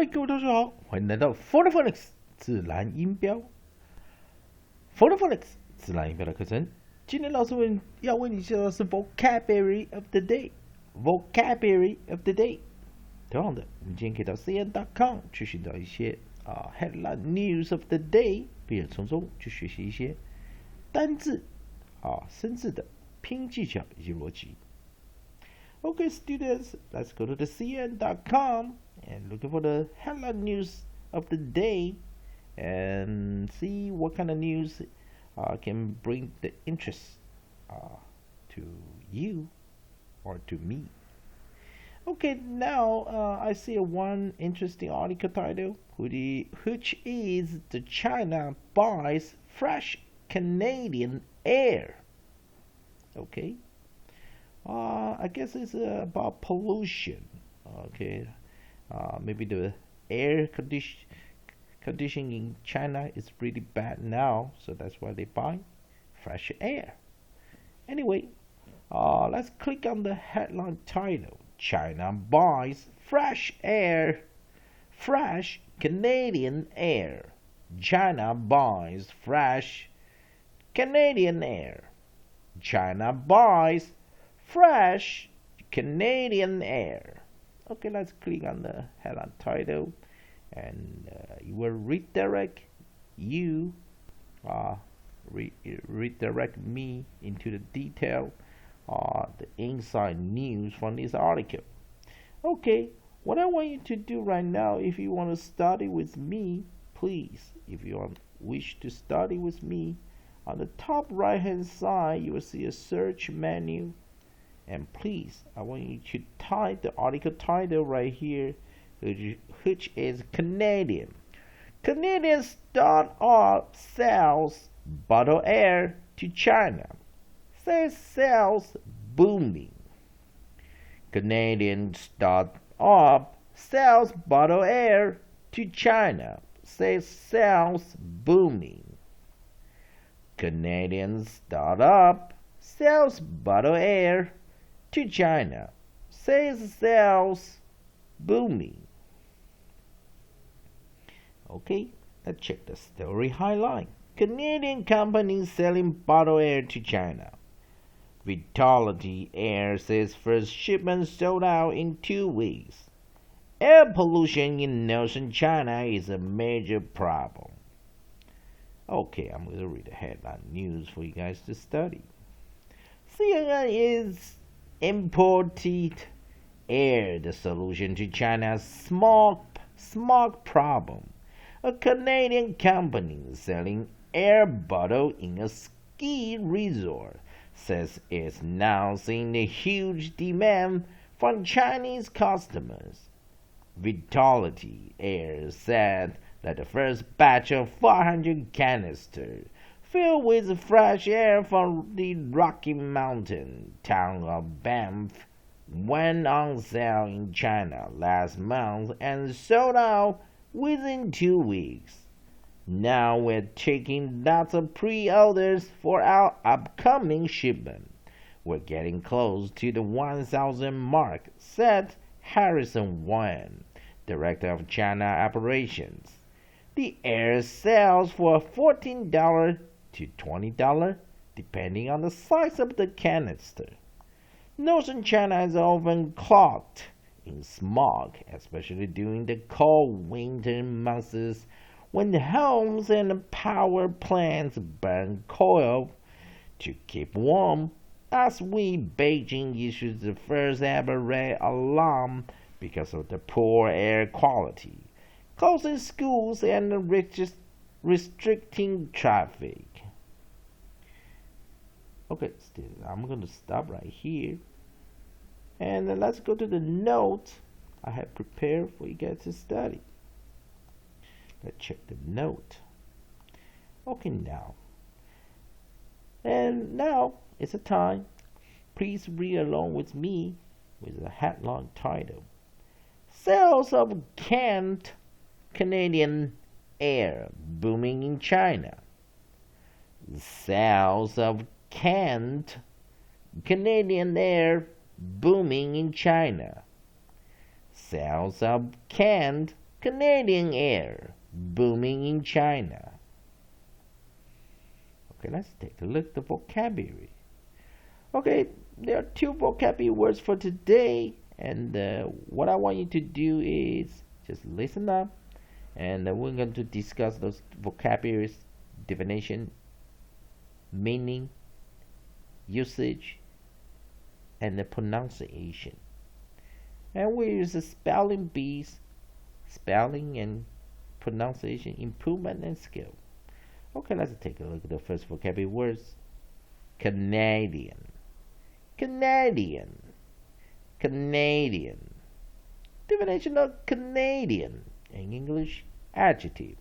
嗨，各位同学好，欢迎来到 Phonics 自然音标。Phonics 自然音标的课程。今天老师要为你介绍的是 Vocabulary of the Day。Vocabulary of the Day。同样的，你今天可以到 cn.com 去寻找一些headline news of the day， 并且从中去学习一些单字生字的拼技巧以及逻辑。Okay, students, let's go to the cn.com and looking for the headline news of the day and see what kind of news can bring the interest to you or to me. Okay, now I see one interesting article title, which is the China buys fresh Canadian air. Okay. I guess it's about pollution. Okay, maybe the air condition in China is really bad now, so that's why they buy fresh air. Anyway, let's click on the headline title. China buys fresh Canadian air. China buys fresh Canadian air. China buys fresh Canadian air. Okay, let's click on the headline title, and it will redirect me into the detail, the inside news from this article. Okay, what I want you to do right now, if you want to study with me, please, if you wish to study with me, on the top right hand side you will see a search menu. And please, I want you to type the article title right here, which is Canadian. Canadian startup sells bottled air to China. Says sales booming. Canadian startup sells bottled air to China. Says sales booming. Canadian startup sells bottled air to China, says sales booming. Okay, let's check the story highlight. Canadian company selling bottled air to China. Vitality Air says first shipment sold out in 2 weeks. Air pollution in northern China is a major problem. Okay, I'm going to read the headline news for you guys to study. CNN is imported air, the solution to China's smog problem. A Canadian company selling air bottle in a ski resort says it's now seeing a huge demand from Chinese customers. Vitality Air said that the first batch of 400 canisters filled with fresh air from the Rocky Mountain town of Banff went on sale in China last month and sold out within 2 weeks. Now we're taking lots of pre-orders for our upcoming shipment. We're getting close to the 1,000 mark, said Harrison Wan, Director of China Operations. The air sells for $14 to $20, depending on the size of the canister. Northern China is often clogged in smog, especially during the cold winter months when homes and power plants burn coal to keep warm. Last week, Beijing issued the first ever red alarm because of the poor air quality, closing schools and restricting traffic. Okay, I'm going to stop right here. And let's go to the note I have prepared for you guys to study. Let's check the note. Okay, now. And now it's a time. Please read along with me with the headline title. Sales of canned Canadian air booming in China. Sales of canned Canadian air booming in China. Sales of canned Canadian air booming in China. Okay, let's take a look at the vocabulary. Okay, there are 2 vocabulary words for today, and what I want you to do is just listen up, and we're going to discuss those vocabularies, definition, meaning, usage, and the pronunciation. And we use the spelling bees, spelling and pronunciation improvement and skill. Okay, let's take a look at the first vocabulary words. Canadian, Canadian, Canadian. Definition of Canadian in English, adjective,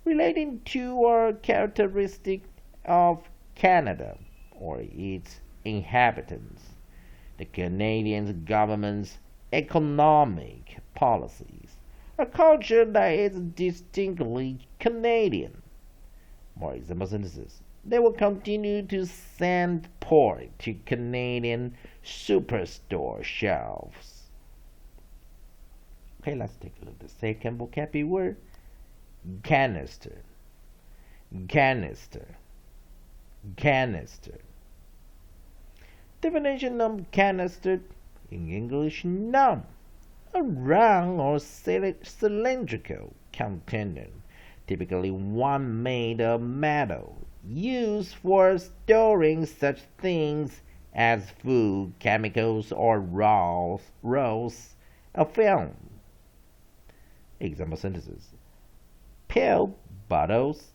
relating to or characteristic of Canada or its inhabitants. The Canadian government's economic policies, a culture that is distinctly Canadian. More example sentences. They will continue to send pork to Canadian superstore shelves. Okay, let's take a look at the second vocabulary word. Canister, canister, canister. Definition of canister in English, noun. A round or cylindrical container, typically one made of metal, used for storing such things as food, chemicals, or rolls of film. Example sentences. Pill bottles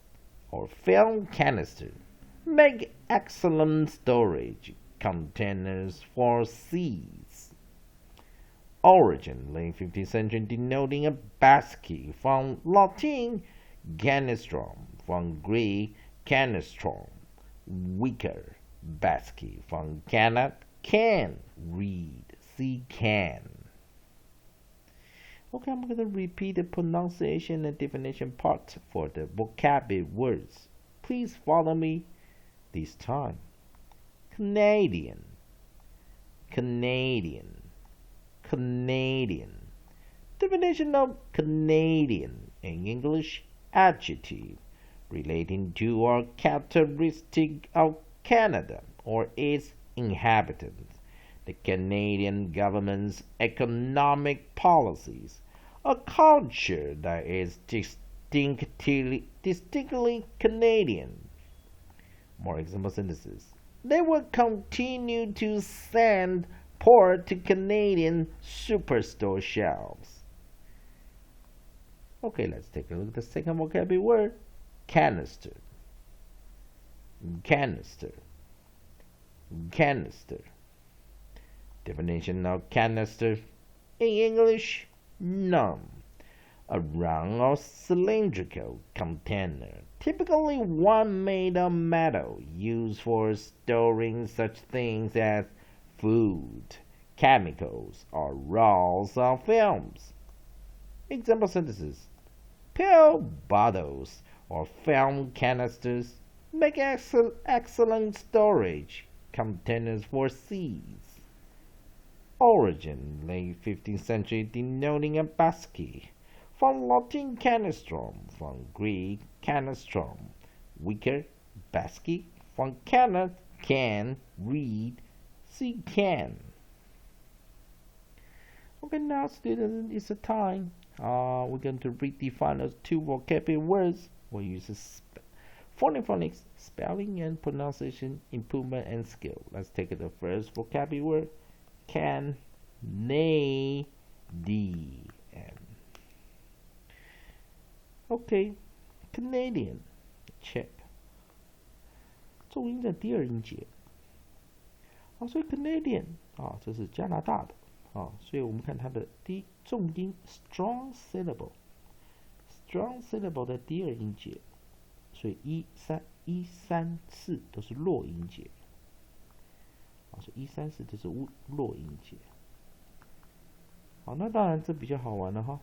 or film canisters make excellent storage containers for seeds. Origin, late 15th century, denoting a basket, from Latin canistrum, from Greek canistron, weaker basket, from cannot, can, read, see, can. Okay, I'm going to repeat the pronunciation and definition part for the vocabulary words. Please follow me this time. Canadian, Canadian, Canadian. Definition of Canadian in English, adjective, relating to or characteristic of Canada or its inhabitants. The Canadian government's economic policies, a culture that is distinctly Canadian. More example sentences. They will continue to send pork to Canadian superstore shelves. Okay, let's take a look at the second vocabulary word. Canister, canister, canister. Definition of canister in English, noun. A round or cylindrical container, typically one made of metal, used for storing such things as food, chemicals, or rolls of films. Example sentences. Pill bottles or film canisters make excellent storage containers for seeds. Origin, late 15th century, denoting a basket, from Latin canistrum, from Greek canistrum, weaker basket, from cannot, can, read, see, can. Okay, now students, it's a time. We're going to redefine those 2 vocabulary words. We'll use phonics, spelling and pronunciation improvement and skill. Let's take the first vocabulary word. Canadian. Okay, Canadian, check. 重音在第2音节。所以 Canadian 这是加拿大的所以我们看它的第一重音 strong syllable 的第2音节，所以1、3、4都是弱音节。所以1、3、4都是弱音节。好，那当然这比较好玩了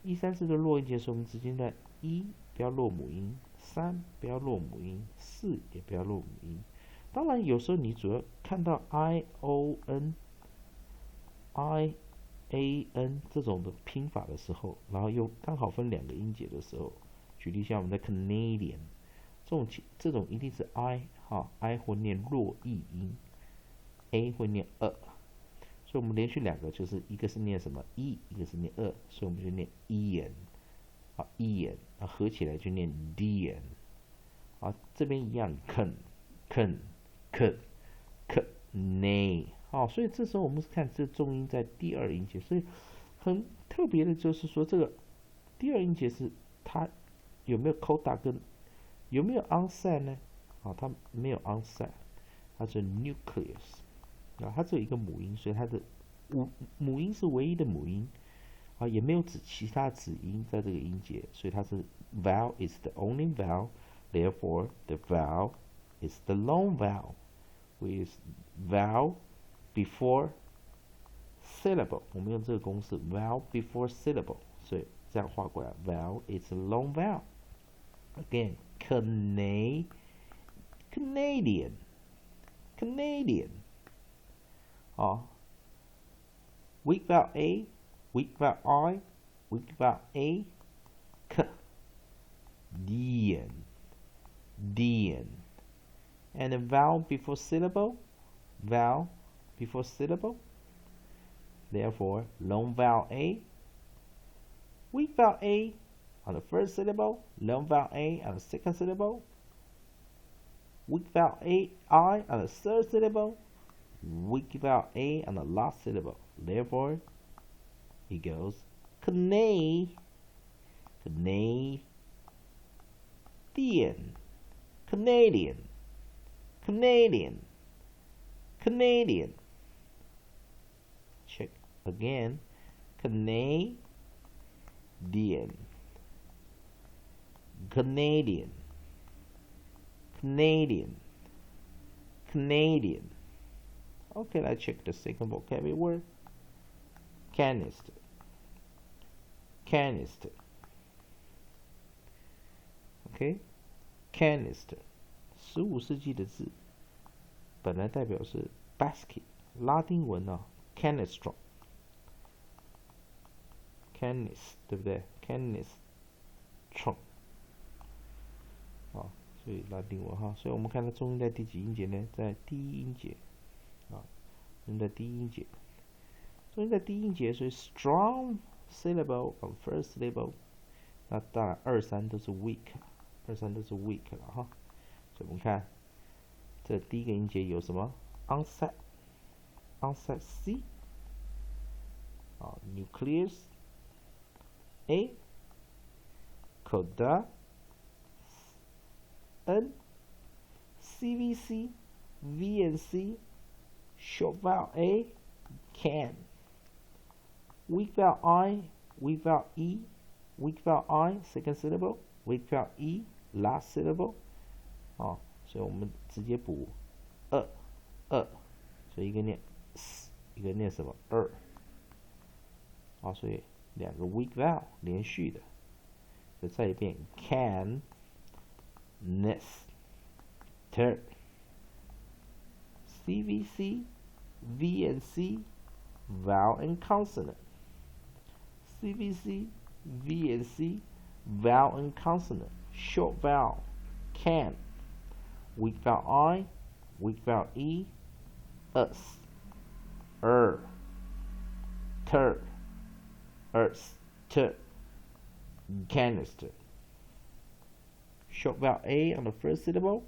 1、3、4的弱音节，所以我们直接在1不要落母音，3不要落母音，4也不要落母音。当然有时候你主要看到 ION an 这种的拼法的时候，然后又刚好分两个音节的时候，举例像我们在 Canadian 这种一定是 I 会念弱译音 ，A 会念所以我们连续两个就是一个是念什么 一个是念所以我们就念 ian 合起来就念 dn 这边一样 can 所以这时候我们是看这重音在第二音节，所以很特别的就是说这个第二音节是它有没有 coda 跟有没有 onset 呢？它没有 onset， 它是 nucleus， 它只有一个母音，所以它的母音是唯一的母音，也没有其他子音在这个音节，所以它是 vowel is the only vowel， therefore the vowel is the long vowel with vowel before syllable， 我们用这个公式 vowel before syllable， 所以这样画过来 vowel is a long vowel。 Again, Canadian weak vowel A, weak vowel I, weak vowel A, dn, and a vowel before syllable, therefore long vowel A, weak vowel A on the first syllable, long vowel A on the second syllable, weak vowel I on the third syllable, weak vowel A on the last syllable. Therefore, it goes Canadian. Check again. Canadian. Okay, let's check the second vocabulary word. Canister. Okay, canister 15世纪的字，本来代表是 basket， 拉丁文canistron， 对不对 ？canistron， 所以拉丁文所以我们看它重音在第几音节呢？在第一音节在第一音节，重音在第一音节，所以 strong syllable on first syllable， 那当然2、3都是 weak， 了所以我们看这第一个音节有什么 onset C nucleus A coda N CVC V and C short vowel A can weak vowel I weak vowel E weak vowel I second syllable weak vowel E last syllable 所以我们直接补所以一个念 s 一个念什么所以两个 weak vowel 连续的，所以再一遍 can nester CVC V and C vowel and consonant CVC V and C vowel and consonant short vowel can weak vowel I weak vowel E us ter canister short vowel A on the first syllable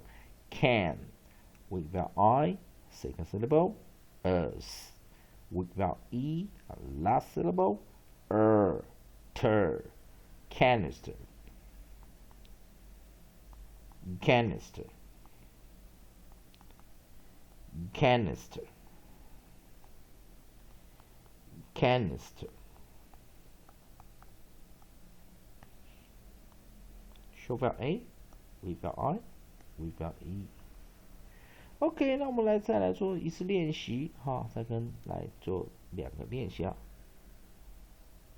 can weak vowel I second syllable us weak vowel E on the last syllable ter canister short vowel A weak vowel I weak vowel E OK， 那我们再来做一次练习再跟来做两个练习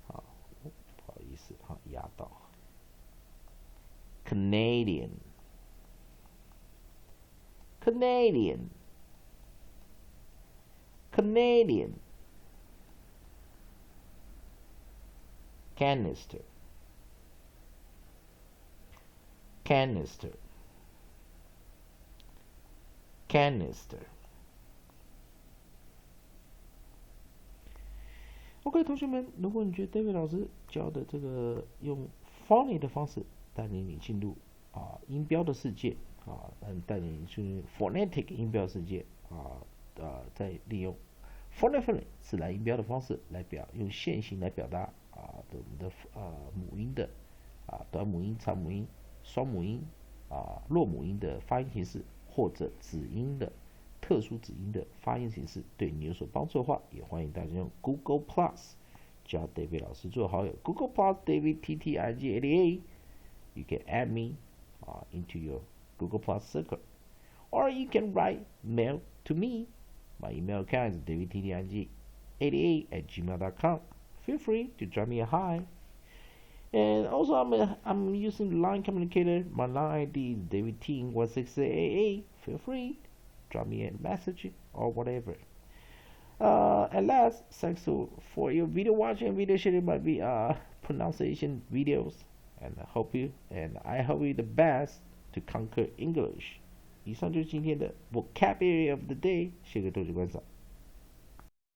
不好意思压到 Canadian canister, canister, canister. OK， 同学们，如果你觉得 David 老师教的这个用 phonics 的方式带领你进入音标的世界带领你进入 phonetic 音标世界再利用 phonetic 自然音标的方式来用线形来表达我们的母音的短母音、长母音、双母音弱母音的发音形式，或者子音的特殊子音的发音形式，对你有所帮助的话，也欢迎大家用 Google Plus 加 David 老师做好友。Google Plus David TTIG88， you can add me into your Google Plus circle, or you can write mail to me. My email account is davidttig88@gmail.com. Feel free to drop me a hi. And also, I'm using Line Communicator. My line ID is davidting16888. Feel free, drop me a message or whatever. At last, thanks for your video watching and video sharing my pronunciation videos. And I hope you the best to conquer English. 以上就是今天的 vocabulary of the day，谢谢各位同学观赏。